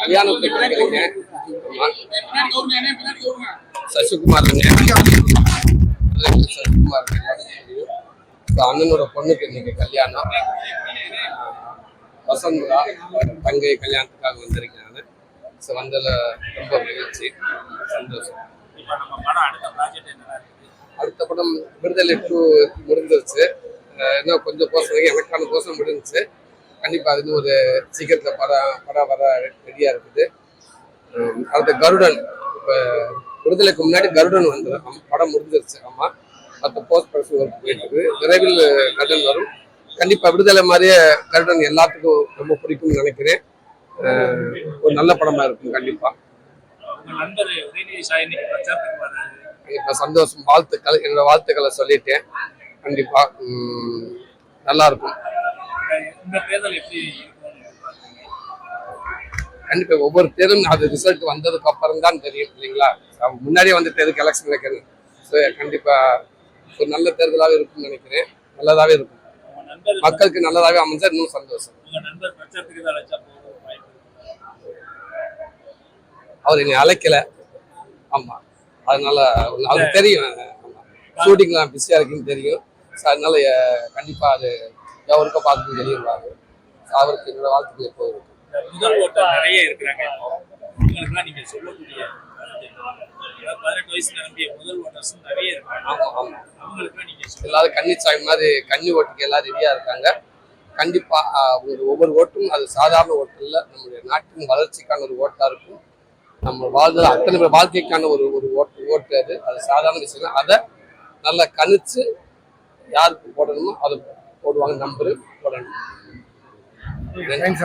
கல்யாணத்துக்கு சசிகுமார் சசிகுமார் அண்ணனோட பொண்ணுக்கு இன்னைக்கு கல்யாணம். வசந்தா தங்கை கல்யாணத்துக்காக வந்திருக்கேன் நான். வந்ததில் ரொம்ப மகிழ்ச்சி, சந்தோஷம். அடுத்த படம் விடுதலை 2 முடிஞ்சிருச்சு. இன்னும் கொஞ்சம் போர்ஷன் எனக்கான போர்ஷன் முடிஞ்சிச்சு. கண்டிப்பாக அது ஒரு சீக்கிரத்தில் படம் வர ரெடியாக இருக்குது. அடுத்த கருடன், இப்போ விடுதலைக்கு முன்னாடி கருடன் வந்துடும். படம் முடிஞ்சிருச்சு. ஆமாம், மற்ற போஸ்ட் ப்ரொடக்ஷன் ஒர்க் போயிட்டு விரைவில் கருடன் வரும். கண்டிப்பாக விடுதலை மாதிரியே கருடன் எல்லாத்துக்கும் ரொம்ப பிடிக்கும்னு நினைக்கிறேன். ஒரு நல்ல படமாக இருக்கும். கண்டிப்பாக சந்தோஷம். வாழ்த்துக்கள், என்னோட வாழ்த்துக்களை சொல்லிட்டேன். கண்டிப்பாக நல்லா இருக்கும். கண்டிப்பா ஒவ்வொரு தேர்தலும் அது ரிசல்ட் வந்ததுக்கு அப்புறம் தான் தெரியும் இல்லைங்களா. முன்னாடியே வந்து தேர்தலுக்கு எலெக்ஷன் வைக்கணும். கண்டிப்பா ஒரு நல்ல தேர்தலாக இருக்கும்னு நினைக்கிறேன். நல்லதாவே இருக்கும். மக்களுக்கு நல்லதாவே அமைஞ்சா இன்னும் சந்தோஷம். அவர் என்னை அழைக்கல. ஆமா, அதனால அது தெரியும். ஷூட்டிங்லாம் பிஸியா இருக்குன்னு தெரியும். அதனால கண்டிப்பா அது எவருக்கோ பார்த்து தெரியும். அவருக்கு என்னோட வாழ்த்துக்கள் எப்போ இருக்கும். முதல் ஓட்டம் நிறைய இருக்கிறாங்க. நீங்க சொல்லக்கூடிய 18 வயசு நிரம்பிய முதல் ஓட்டர்ஸ் நிறைய இருக்காங்க. அவங்களுக்கு நீங்க எல்லாரும் கன்னிச்சாமி மாதிரி கன்னி ஓட்டுக்கு எல்லாரும் ரெடியா இருக்காங்க. கண்டிப்பா ஒவ்வொரு ஓட்டும் அது சாதாரண ஓட்டு இல்லை. நம்முடைய நாட்டின் வளர்ச்சிக்கான ஒரு ஓட்டா இருக்கும். நம்ம வாழ்ந்த அத்தனை பேர் வாழ்க்கைக்கான ஒரு ஓட்டு அது சாதாரண விஷயம். அதை நல்லா கணிச்சு யாருக்கு போடணுமோ அதை போடுவாங்க. நம்பரு போடணும்.